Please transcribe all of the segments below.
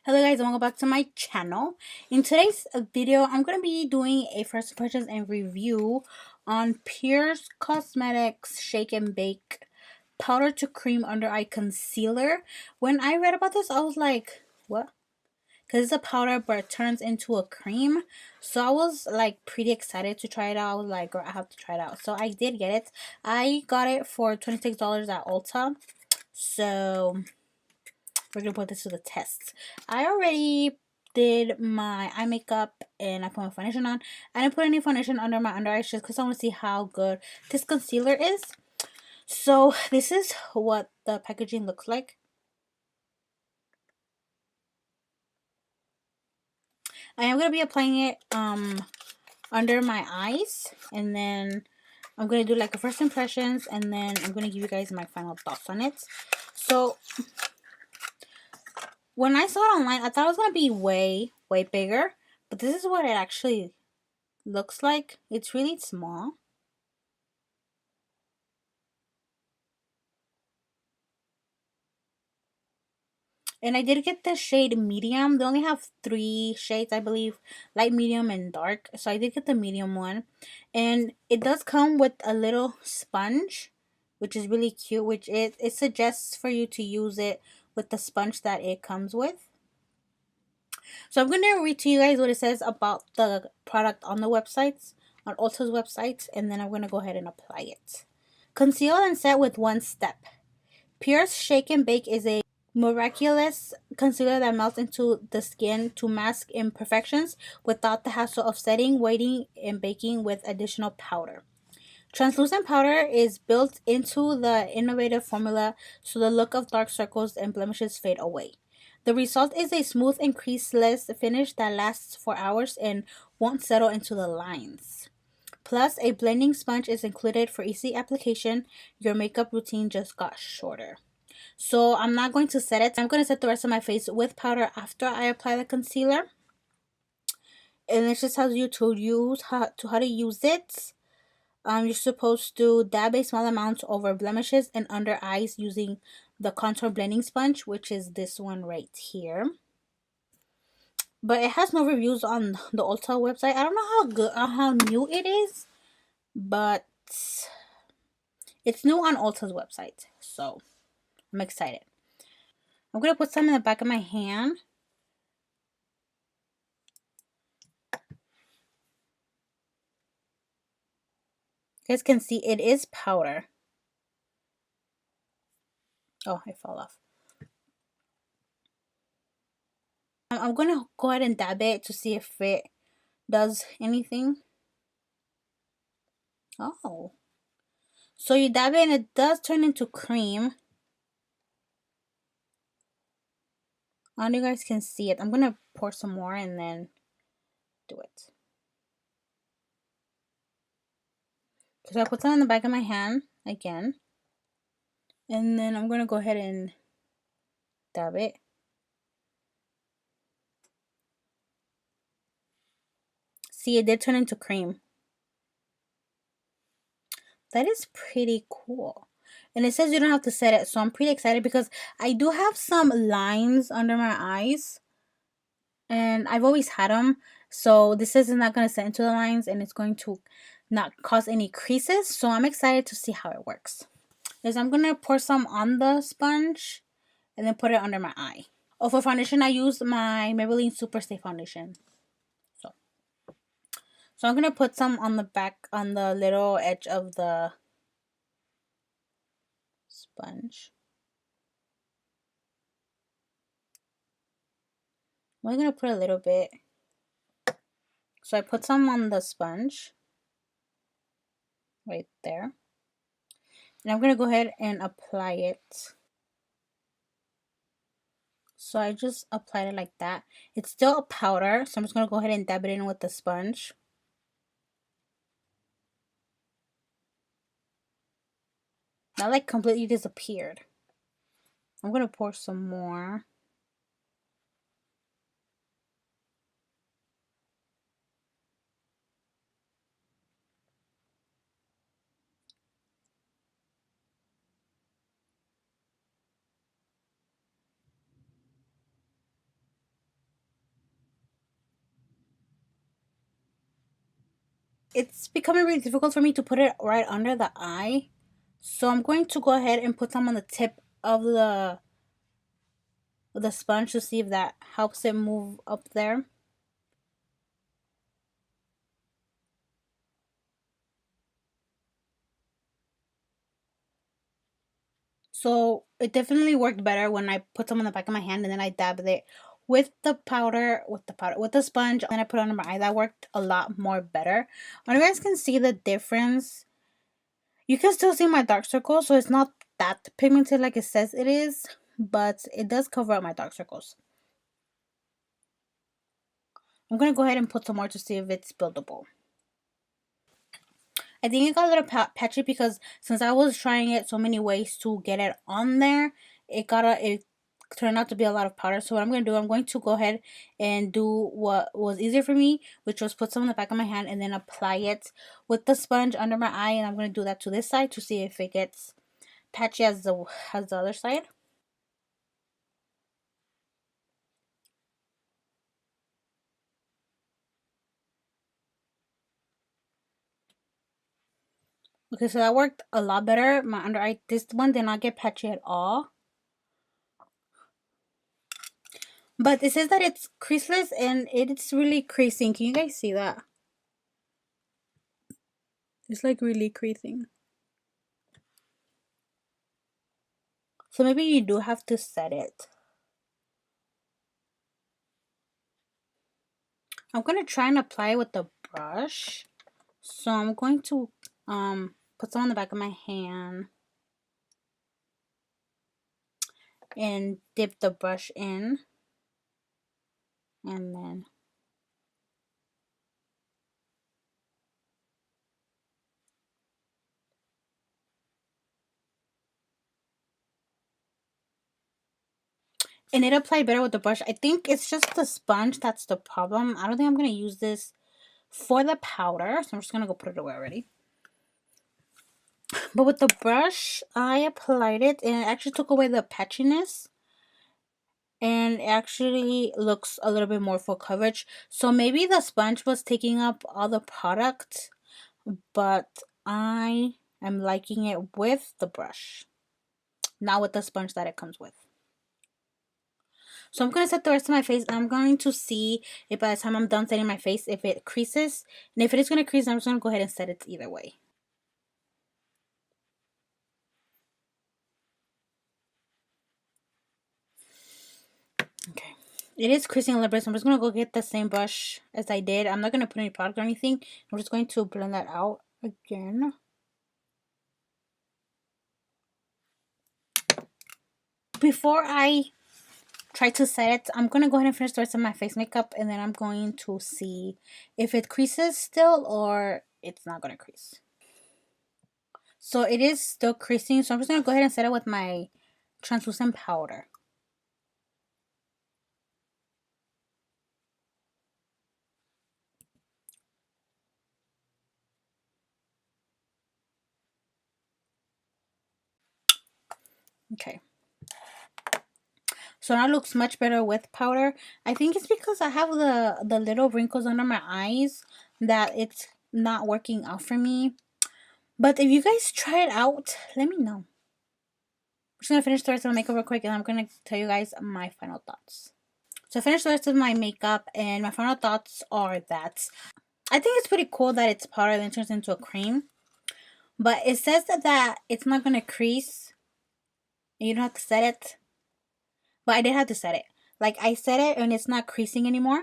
Hello guys, and welcome back to my channel. In today's video, I'm going to be doing a first purchase and review on PUR's Cosmetics Shake and Bake Powder to Cream Under Eye Concealer. When I read about this, I was like, what? Because it's a powder but it turns into a cream. So I was like pretty excited to try it out. I was like, girl, I have to try it out. So I did get it. I got it for $26 at Ulta. So we're gonna put this to the test. I already did my eye makeup and I put my foundation on. I didn't put any foundation under my under eyes just because I want to see how good this concealer is. So this is what the packaging looks like. I am gonna be applying it under my eyes, and then I'm gonna do like a first impressions, and then I'm gonna give you guys my final thoughts on it. So when I saw it online, I thought it was gonna be way bigger, but this is what it actually looks like. It's really small. And I did get the shade medium. They only have 3 shades, I believe. Light, medium, and dark. So I did get the medium one. And it does come with a little sponge, which is really cute. Which it suggests for you to use it with the sponge that it comes with. So I'm going to read to you guys what it says about the product on the websites. On Ulta's websites. And then I'm going to go ahead and apply it. Conceal and set with one step. PUR's Shake and Bake is a miraculous concealer that melts into the skin to mask imperfections without the hassle of setting, waiting, and baking with additional powder. Translucent powder is built into the innovative formula so the look of dark circles and blemishes fade away. The result is a smooth and creaseless finish that lasts for hours and won't settle into the lines. Plus, a blending sponge is included for easy application. Your makeup routine just got shorter. So I'm not going to set it. I'm going to set the rest of my face with powder after I apply the concealer. And it just tells you to use how to use it. You're supposed to dab a small amount over blemishes and under eyes using the contour blending sponge, which is this one right here. But it has no reviews on the Ulta website. I don't know how good or how new it is, but it's new on Ulta's website. So I'm excited. I'm going to put some in the back of my hand. You guys can see it is powder. Oh, it fell off. I'm going to go ahead and dab it to see if it does anything. Oh. So you dab it and it does turn into cream. I don't know if you guys can see it. I'm going to pour some more and then do it. So I put some on the back of my hand again. And then I'm going to go ahead and dab it. See, it did turn into cream. That is pretty cool. And it says you don't have to set it, so I'm pretty excited because I do have some lines under my eyes. And I've always had them. So this is not going to set into the lines and it's going to not cause any creases. So I'm excited to see how it works. Is I'm going to pour some on the sponge and then put it under my eye. Oh, for foundation, I use my Maybelline Super Stay Foundation. So I'm going to put some on the back, on the little edge of the sponge. I'm going to put a little bit. So I put some on the sponge. Right there. And I'm going to go ahead and apply it. So I just applied it like that. It's still a powder, so I'm just going to go ahead and dab it in with the sponge. That like completely disappeared. I'm going to pour some more. it's becoming really difficult for me to put it right under the eye. So I'm going to go ahead and put some on the tip of the sponge to see if that helps it move up there. So it definitely worked better when I put some on the back of my hand and then I dabbed it with the sponge, and then I put it under my eye. That worked a lot more better. And you guys can see the difference. You can still see my dark circles, so it's not that pigmented like it says it is, but it does cover up my dark circles. I'm gonna go ahead and put some more to see if it's buildable. I think it got a little patchy because since I was trying it so many ways to get it on there, it turned out to be a lot of powder. So what I'm going to do, I'm going to go ahead and do what was easier for me, which was put some on the back of my hand and then apply it with the sponge under my eye. And I'm going to do that to this side to see if it gets patchy as the other side. Okay, so that worked a lot better. My under eye, this one did not get patchy at all. But it says that it's creaseless and it's really creasing. Can you guys see that? It's like really creasing. So maybe you do have to set it. I'm going to try and apply it with the brush. So I'm going to put some on the back of my hand and dip the brush in. And then and it applied better with the brush. I think it's just the sponge that's the problem. I don't think I'm going to use this for the powder. So I'm just going to go put it away already. But with the brush, I applied it and it actually took away the patchiness. And it actually looks a little bit more full coverage. So maybe the sponge was taking up all the product, but I am liking it with the brush, not with the sponge that it comes with. So I'm going to set the rest of my face. I'm going to see if by the time I'm done setting my face, if it creases. And if it is going to crease, I'm just going to go ahead and set it either way. Okay. It is creasing a little bit, so I'm just going to go get the same brush as I did. I'm not going to put any product or anything. I'm just going to blend that out again. Before I try to set it, I'm going to go ahead and finish the rest of my face makeup, and then I'm going to see if it creases still or it's not going to crease. So it is still creasing, so I'm just going to go ahead and set it with my translucent powder. Okay. So now it looks much better with powder. I think it's because I have the little wrinkles under my eyes that it's not working out for me. But if you guys try it out, let me know. I'm just going to finish the rest of the makeup real quick and I'm going to tell you guys my final thoughts. So I finished the rest of my makeup and my final thoughts are that I think it's pretty cool that it's powder and then turns into a cream. But it says that it's not going to crease. And you don't have to set it. But I did have to set it. Like, I set it and it's not creasing anymore.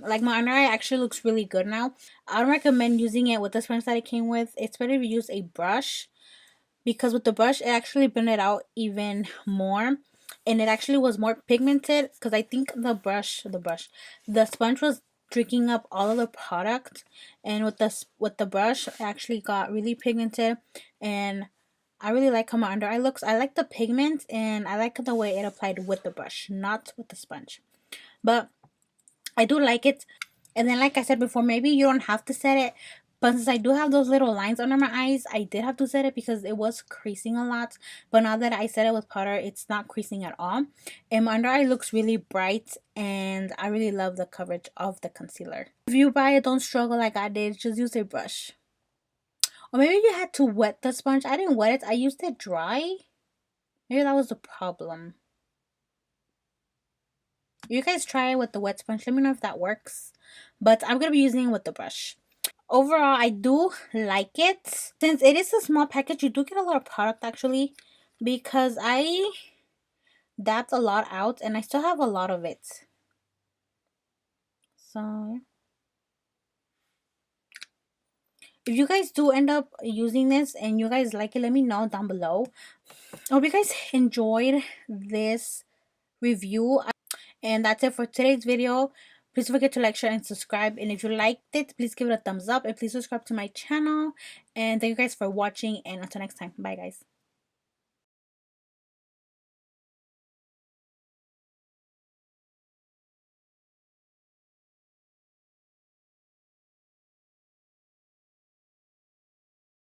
Like, my under eye actually looks really good now. I don't recommend using it with the sponge that it came with. It's better to use a brush. Because with the brush, it actually blended out even more. And it actually was more pigmented. Because I think the sponge was drinking up all of the product. And with the brush, it actually got really pigmented. And I really like how my under eye looks. I like the pigment and I like the way it applied with the brush, not with the sponge. But I do like it. And then like I said before, maybe you don't have to set it, But since I do have those little lines under my eyes, I did have to set it because it was creasing a lot. But now that I set it with powder, it's not creasing at all. And my under eye looks really bright, and I really love the coverage of the concealer. If you buy it, don't struggle like I did. Just use a brush. Or maybe you had to wet the sponge. I didn't wet it. I used it dry. Maybe that was the problem. You guys try it with the wet sponge. Let me know if that works. But I'm going to be using it with the brush. Overall, I do like it. Since it is a small package, you do get a lot of product actually. Because I dabbed a lot out and I still have a lot of it. So, if you guys do end up using this and you guys like it, let me know down below. I hope you guys enjoyed this review. And that's it for today's video. Please don't forget to like, share, and subscribe. And if you liked it, please give it a thumbs up. And please subscribe to my channel. And thank you guys for watching. And until next time. Bye, guys.